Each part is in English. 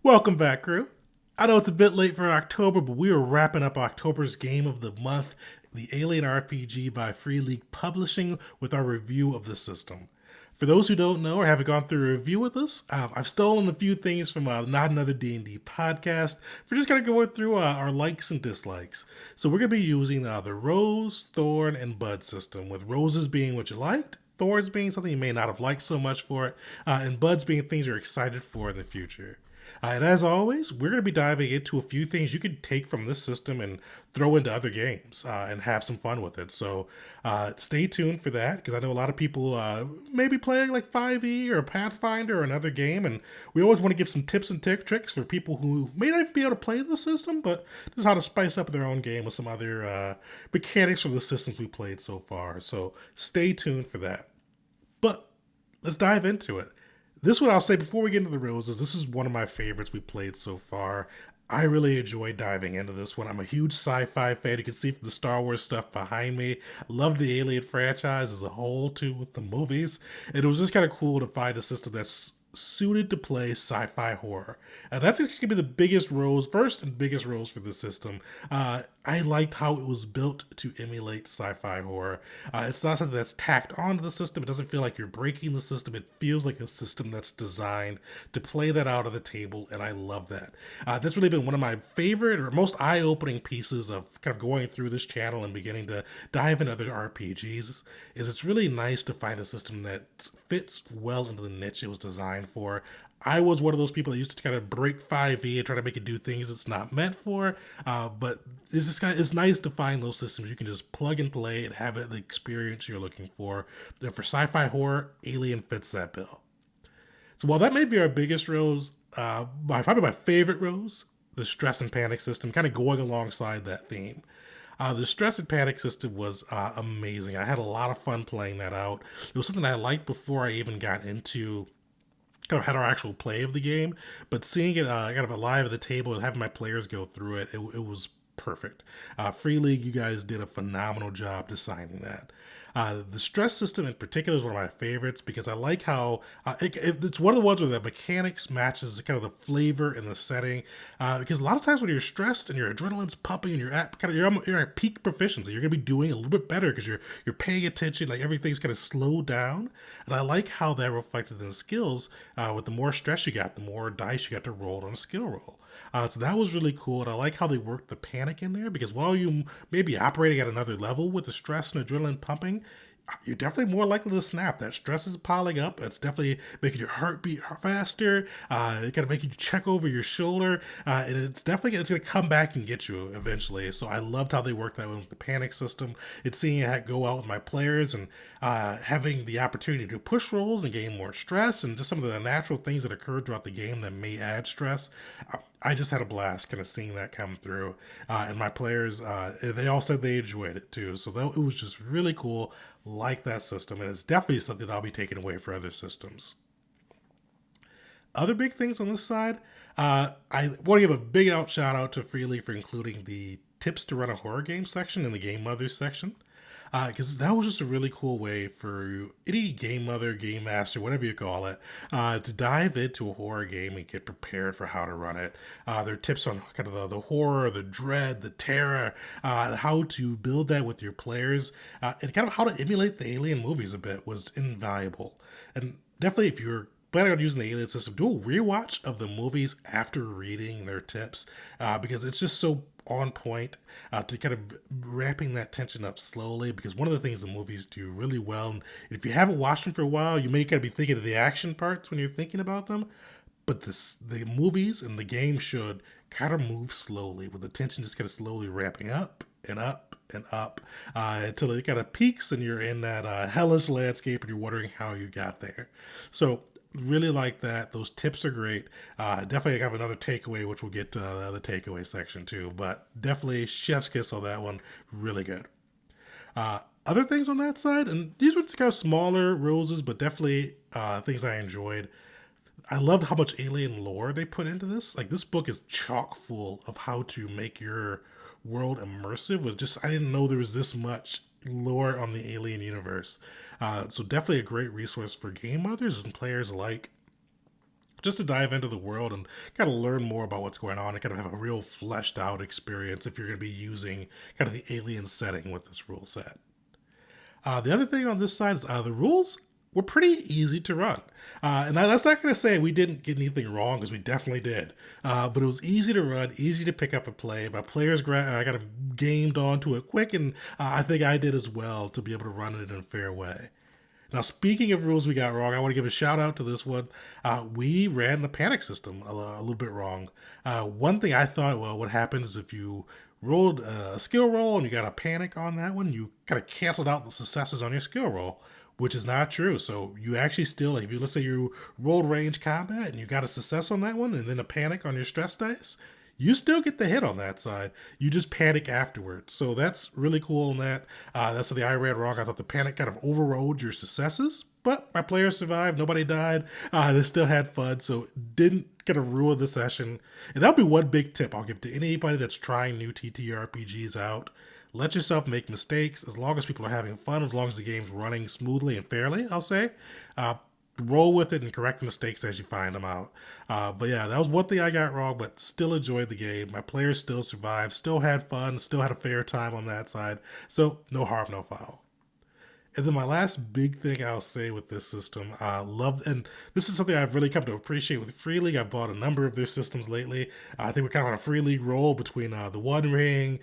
Welcome back, crew. I know it's a bit late for October, but we are wrapping up October's game of the month, the Alien RPG by Free League Publishing, with our review of the system. For those who don't know or haven't gone through a review with us, I've stolen a few things from Not Another D&D podcast. We're just going to go through our likes and dislikes. So we're going to be using the Rose, Thorn, and Bud system, with roses being what you liked, thorns being something you may not have liked so much for it, and buds being things you're excited for in the future. And as always, we're going to be diving into a few things you can take from this system and throw into other games and have some fun with it. So stay tuned for that, because I know a lot of people may be playing like 5e or Pathfinder or another game, and we always want to give some tips and tricks for people who may not even be able to play the system, but just how to spice up their own game with some other mechanics from the systems we played so far. So stay tuned for that. But let's dive into it. This one I'll say before we get into the roses, this is one of my favorites we played so far. I really enjoyed diving into this one. I'm a huge sci-fi fan. You can see from the Star Wars stuff behind me. I love the Alien franchise as a whole too, with the movies. And it was just kind of cool to find a system that's suited to play sci-fi horror. And that's going to be the biggest rose, first and biggest rose for the system. I liked how it was built to emulate sci-fi horror. It's not something that's tacked onto the system. It doesn't feel like you're breaking the system. It feels like a system that's designed to play that out on the table, and I love that. That's really been one of my favorite or most eye-opening pieces of kind of going through this channel and beginning to dive into other RPGs. Is it's really nice to find a system that fits well into the niche it was designed for. I was one of those people that used to kind of break 5e and try to make it do things it's not meant for. But it's nice to find those systems you can just plug and play and have the experience you're looking for. And for sci-fi horror, Alien fits that bill. So while that may be our biggest rose, probably my favorite rose, the stress and panic system, kind of going alongside that theme. The stress and panic system was amazing. I had a lot of fun playing that out. It was something I liked before I even got into kind of had our actual play of the game, but seeing it kind of alive at the table and having my players go through it was perfect. Free League, you guys did a phenomenal job designing that. The stress system in particular is one of my favorites because I like how it's one of the ones where the mechanics matches kind of the flavor and the setting. Because a lot of times when you're stressed and your adrenaline's pumping and you're at peak proficiency, you're gonna be doing a little bit better because you're paying attention, like everything's kind of slowed down. And I like how that reflected in the skills. With the more stress you got, the more dice you got to roll on a skill roll. So that was really cool, and I like how they worked the panic in there because while you may be operating at another level with the stress and adrenaline pumping, you're definitely more likely to snap. That stress is piling up. It's definitely making your heart beat faster. It's gonna make you check over your shoulder, and it's gonna come back and get you eventually. So I loved how they worked that with the panic system. It's seeing it go out with my players and having the opportunity to push rolls and gain more stress, and just some of the natural things that occurred throughout the game that may add stress. I just had a blast kind of seeing that come through, and my players they all said they enjoyed it too. So it was just really cool. Like that system, and it's definitely something that I'll be taking away for other systems. Other big things on this side, I want to give a big shout out to Free League for including the tips to run a horror game section in the Game Mothers section. Because that was just a really cool way for any game mother, game master, whatever you call it, to dive into a horror game and get prepared for how to run it. There are tips on kind of the horror, the dread, the terror, how to build that with your players, and kind of how to emulate the Alien movies a bit was invaluable. And definitely, if you're planning on using the Alien system, do a rewatch of the movies after reading their tips, because it's just so on point to kind of wrapping that tension up slowly, because one of the things the movies do really well, and if you haven't watched them for a while, you may kind of be thinking of the action parts when you're thinking about them, but the movies and the game should kind of move slowly, with the tension just kind of slowly ramping up and up and up until it kind of peaks and you're in that hellish landscape and you're wondering how you got there. So really like that. Those tips are great. Definitely have another takeaway, which we'll get to the takeaway section too. But definitely chef's kiss on that one. Really good. Other things on that side, and these were kind of smaller roses, but definitely things I enjoyed. I loved how much alien lore they put into this. Like, this book is chock full of how to make your world immersive. Was just, I didn't know there was this much lore on the Alien universe. So definitely a great resource for game mothers and players alike. just to dive into the world and kind of learn more about what's going on and kind of have a real fleshed out experience if you're going to be using kind of the alien setting with this rule set. The other thing on this side is the rules were pretty easy to run. And that's not going to say we didn't get anything wrong, because we definitely did. But it was easy to run, easy to pick up and play. My players got gamed onto it quick, and I think I did as well, to be able to run it in a fair way. Now, speaking of rules we got wrong, I want to give a shout out to this one. We ran the panic system a little bit wrong. One thing I thought, well, what happens is if you rolled a skill roll and you got a panic on that one, you kind of canceled out the successes on your skill roll, which is not true. So you actually still, if you, let's say you rolled range combat and you got a success on that one and then a panic on your stress dice, you still get the hit on that side. You just panic afterwards. So that's really cool on that. That's something I read wrong. I thought the panic kind of overrode your successes, but my players survived. Nobody died. They still had fun, so it didn't kind of ruin the session. And that'll be one big tip I'll give to anybody that's trying new TTRPGs out. Let yourself make mistakes, as long as people are having fun, as long as the game's running smoothly and fairly, I'll say. Roll with it and correct the mistakes as you find them out. But yeah, that was one thing I got wrong, but still enjoyed the game. My players still survived, still had fun, still had a fair time on that side. So no harm, no foul. And then my last big thing I'll say with this system, and this is something I've really come to appreciate with Free League. I've bought a number of their systems lately. I think we're kind of on a Free League roll between the One Ring,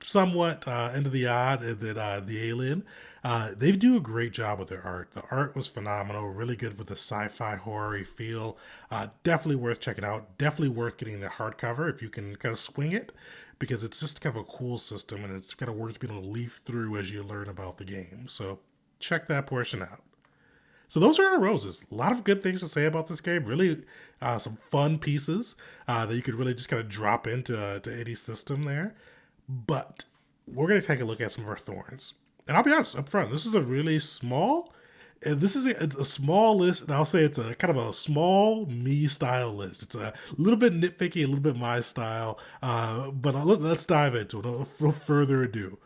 somewhat Into the Odd, and then the Alien. They do a great job with their art. The art was phenomenal, really good with the sci-fi horror feel. Definitely worth checking out. Definitely worth getting the hardcover if you can kind of swing it, because it's just kind of a cool system and it's kind of worth being able to leaf through as you learn about the game. So check that portion out. So those are our roses. A lot of good things to say about this game. Really some fun pieces that you could really just kind of drop into any system there. But we're going to take a look at some of our thorns. And I'll be honest up front, this is a really small, and this is a small list, and I'll say it's a kind of a small me style list. It's a little bit nitpicky, a little bit my style, but let's dive into it. No further ado.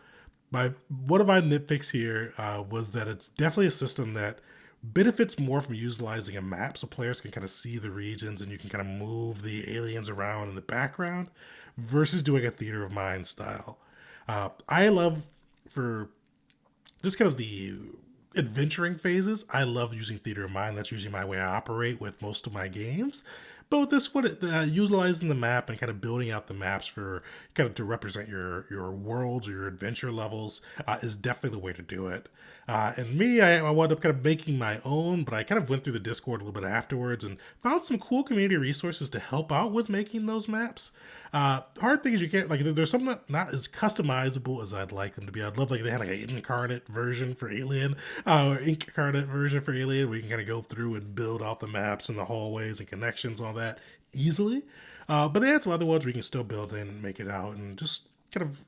One of my nitpicks here was that it's definitely a system that benefits more from utilizing a map, so players can kind of see the regions and you can kind of move the aliens around in the background, versus doing a Theater of Mind style. I love, for just kind of the adventuring phases, I love using Theater of Mind. That's usually my way I operate with most of my games. But with this one, utilizing the map and kind of building out the maps for kind of to represent your worlds or your adventure levels is definitely the way to do it. And me, I wound up kind of making my own, but I kind of went through the Discord a little bit afterwards and found some cool community resources to help out with making those maps. Hard thing is you can't, like, there's some not as customizable as I'd like them to be. I'd love, like, they had like an incarnate version for Alien, or incarnate version for Alien, where you can kind of go through and build out the maps and the hallways and connections, all that easily. But they had some other ones where you can still build in and make it out and just kind of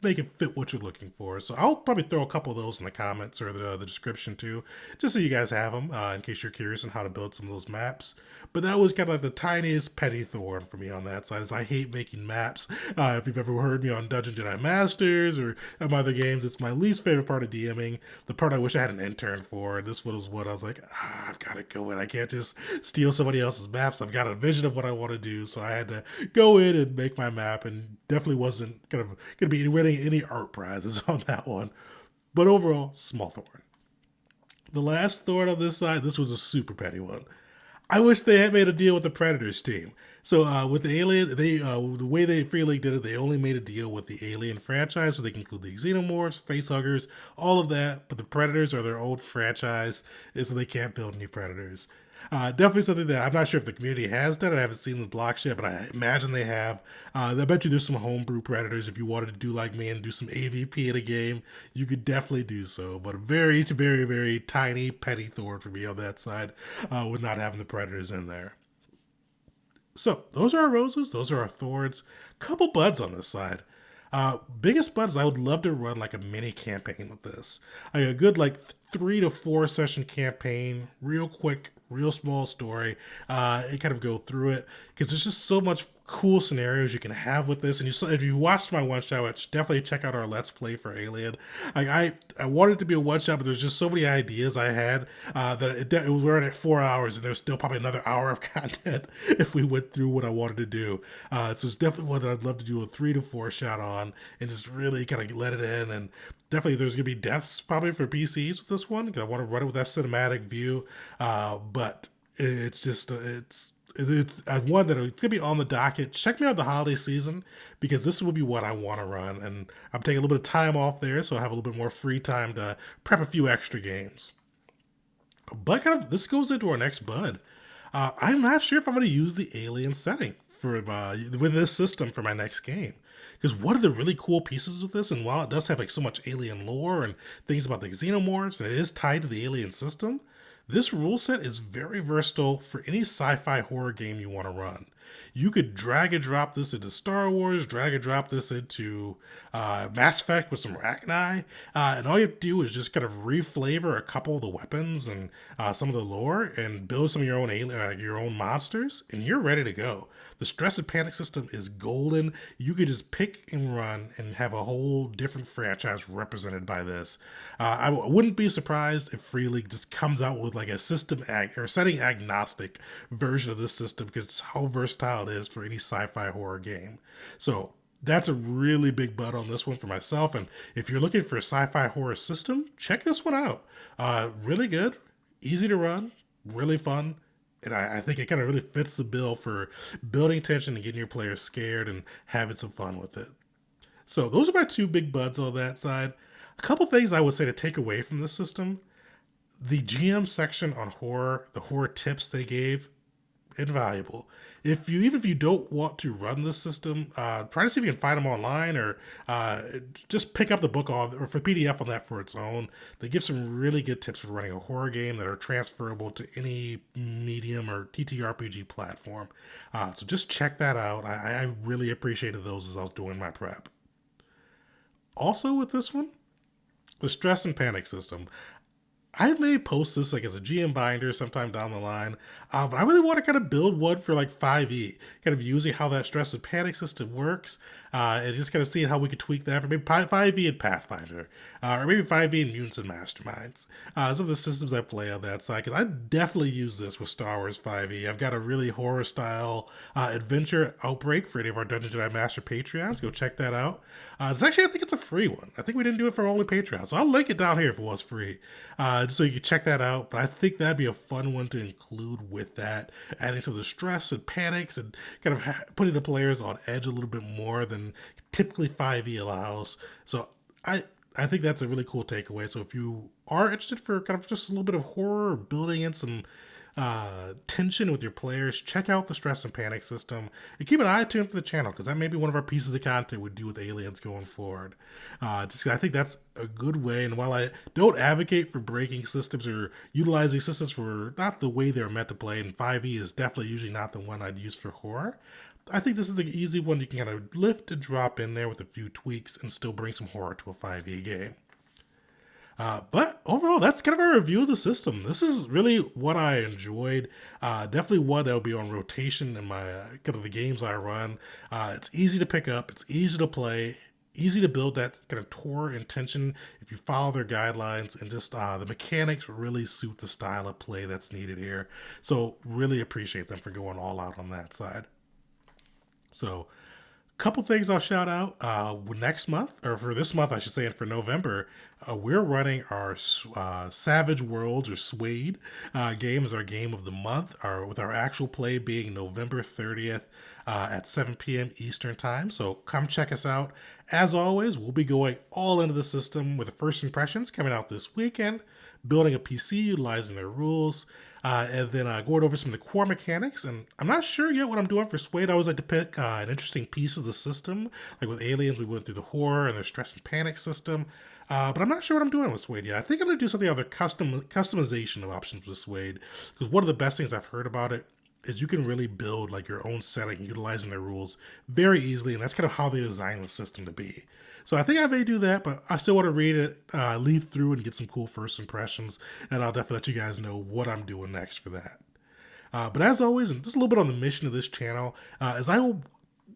make it fit what you're looking for. So I'll probably throw a couple of those in the comments or the description too, just so you guys have them in case you're curious on how to build some of those maps. But that was kind of like the tiniest petty thorn for me on that side, is I hate making maps. If you've ever heard me on Dungeon Jedi Masters or my other games, it's my least favorite part of DMing, the part I wish I had an intern for. And this one was what I was like, I've got to go in. I can't just steal somebody else's maps. I've got a vision of what I want to do. So I had to go in and make my map, and definitely wasn't kind of going to be winning any art prizes on that one. But overall, small thorn. The last thorn on this side, this was a super petty one. I wish they had made a deal with the Predators team. So with the Alien, the way they Free League did it, they only made a deal with the Alien franchise, so they can include the Xenomorphs, Facehuggers, all of that. But the Predators are their old franchise, and so they can't build any Predators. Definitely something that I'm not sure if the community has done. I haven't seen the blocks yet, but I imagine they have. I bet you there's some homebrew Predators. If you wanted to do like me and do some AVP in a game, you could definitely do so. But a very, very, very tiny, petty thorn for me on that side with not having the Predators in there. So those are our roses. Those are our thorns. Couple buds on this side. Biggest buds, I would love to run like a mini campaign with this. A good like 3 to 4 session campaign, real quick, real small story, and kind of go through it because there's just so much cool scenarios you can have with this. And if you watched my one shot, definitely check out our Let's Play for Alien. I wanted it to be a one shot, but there's just so many ideas I had we're at 4 hours, and there's still probably another hour of content if we went through what I wanted to do. So it's definitely one that I'd love to do a 3 to 4 shot on and just really kind of let it in. And definitely there's going to be deaths probably for PCs with this one because I want to run it with that cinematic view. But it's just it's one that it's gonna be on the docket. Check me out the holiday season because this will be what I want to run, and I'm taking a little bit of time off there, so I have a little bit more free time to prep a few extra games. But kind of this goes into our next bud. I'm not sure if I'm going to use the alien setting for with this system for my next game. Because one of the really cool pieces with this, and while it does have like so much alien lore and things about the xenomorphs, and it is tied to the alien system, this rule set is very versatile for any sci-fi horror game you want to run. You could drag and drop this into Star Wars, drag and drop this into Mass Effect with some Rachni, and all you have to do is just kind of reflavor a couple of the weapons and some of the lore, and build some of your own monsters, and you're ready to go. The stress and panic system is golden. You could just pick and run and have a whole different franchise represented by this. I wouldn't be surprised if Free League just comes out with like a or setting agnostic version of this system because it's how versatile it is for any sci-fi horror game. So that's a really big bud on this one for myself. And if you're looking for a sci-fi horror system, check this one out. Really good, easy to run, really fun. And I think it kind of really fits the bill for building tension and getting your players scared and having some fun with it. So those are my two big buds on that side. A couple things I would say to take away from this system. The GM section on horror, the horror tips they gave, invaluable. Even if you don't want to run this system, try to see if you can find them online, or just pick up the book or for PDF on that for its own. They give some really good tips for running a horror game that are transferable to any medium or TTRPG platform. So just check that out. I really appreciated those as I was doing my prep. Also with this one, the stress and panic system. I may post this like as a GM binder sometime down the line, but I really want to kind of build one for like 5e, kind of using how that stress and panic system works, and just kind of seeing how we could tweak that for maybe 5e and Pathfinder, or maybe 5e and Mutants and Masterminds. Some of the systems I play on that side, because I definitely use this with Star Wars 5e. I've got a really horror style adventure Outbreak for any of our Dungeon Jedi Master Patreons. Go check that out. I think it's a free one. I think we didn't do it for only Patreon, so I'll link it down here if it was free, so you can check that out. But I think that'd be a fun one to include with that, adding some of the stress and panics and kind of putting the players on edge a little bit more than typically 5e allows. So I think that's a really cool takeaway. So if you are interested for kind of just a little bit of horror, building in some tension with your players, check out the stress and panic system, and keep an eye tuned for the channel because that may be one of our pieces of content we do with aliens going forward. I think that's a good way. And while I don't advocate for breaking systems or utilizing systems for not the way they're meant to play, and 5e is definitely usually not the one I'd use for horror, I think this is an easy one you can kind of lift and drop in there with a few tweaks and still bring some horror to a 5e game. But overall, that's kind of our review of the system. This is really what I enjoyed. Definitely one that will be on rotation in my kind of the games I run. It's easy to pick up. It's easy to play. Easy to build that kind of tour and tension if you follow their guidelines, and just the mechanics really suit the style of play that's needed here. So really appreciate them for going all out on that side. So couple things I'll shout out. Next month, or for this month, I should say, and for November, we're running our Savage Worlds or Suede game as our game of the month, with our actual play being November 30th at 7 p.m. Eastern Time. So come check us out. As always, we'll be going all into the system with the first impressions coming out this weekend, building a PC, utilizing their rules, and then going over some of the core mechanics. And I'm not sure yet what I'm doing for Suede. I always like to pick an interesting piece of the system. Like with Aliens, we went through the horror and their stress and panic system. But I'm not sure what I'm doing with Suede yet. I think I'm going to do something other customization of options with Suede, because one of the best things I've heard about it is you can really build like your own setting utilizing their rules very easily, and that's kind of how they design the system to be. So I think I may do that, but I still want to read it, lead through, and get some cool first impressions, and I'll definitely let you guys know what I'm doing next for that. But as always, and just a little bit on the mission of this channel, as I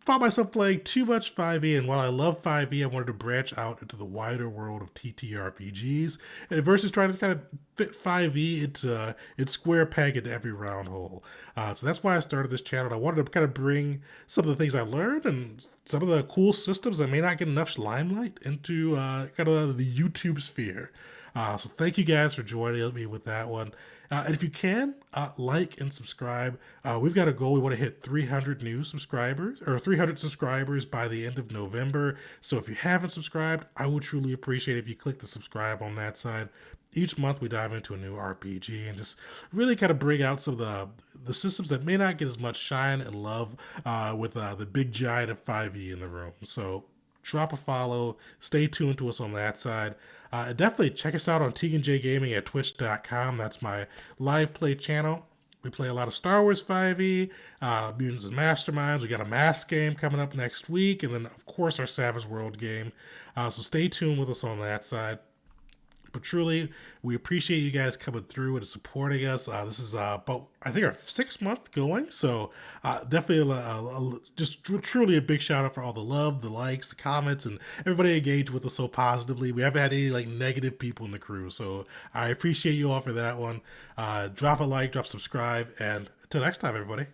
found myself playing too much 5e, and while I love 5e, I wanted to branch out into the wider world of TTRPGs, and versus trying to kind of fit 5e into its square peg into every round hole. So that's why I started this channel. I wanted to kind of bring some of the things I learned and some of the cool systems that may not get enough limelight into kind of the YouTube sphere. So thank you guys for joining me with that one. And if you can, like and subscribe. We've got a goal. We want to hit 300 new subscribers, or 300 subscribers by the end of November. So if you haven't subscribed, I would truly appreciate it if you click the subscribe on that side. Each month we dive into a new RPG and just really kind of bring out some of the systems that may not get as much shine and love with the big giant of 5e in the room. So drop a follow, stay tuned to us on that side. Definitely check us out on Tegan J Gaming at twitch.com. That's my live play channel. We play a lot of Star Wars 5e, Mutants and Masterminds. We got a Mask game coming up next week, and then, of course, our Savage World game. So stay tuned with us on that side. But truly, we appreciate you guys coming through and supporting us. This is about, I think, our 6th month going. So definitely just truly a big shout out for all the love, the likes, the comments, and everybody engaged with us so positively. We haven't had any like negative people in the crew. So I appreciate you all for that one. Drop a like, drop subscribe, and until next time, everybody.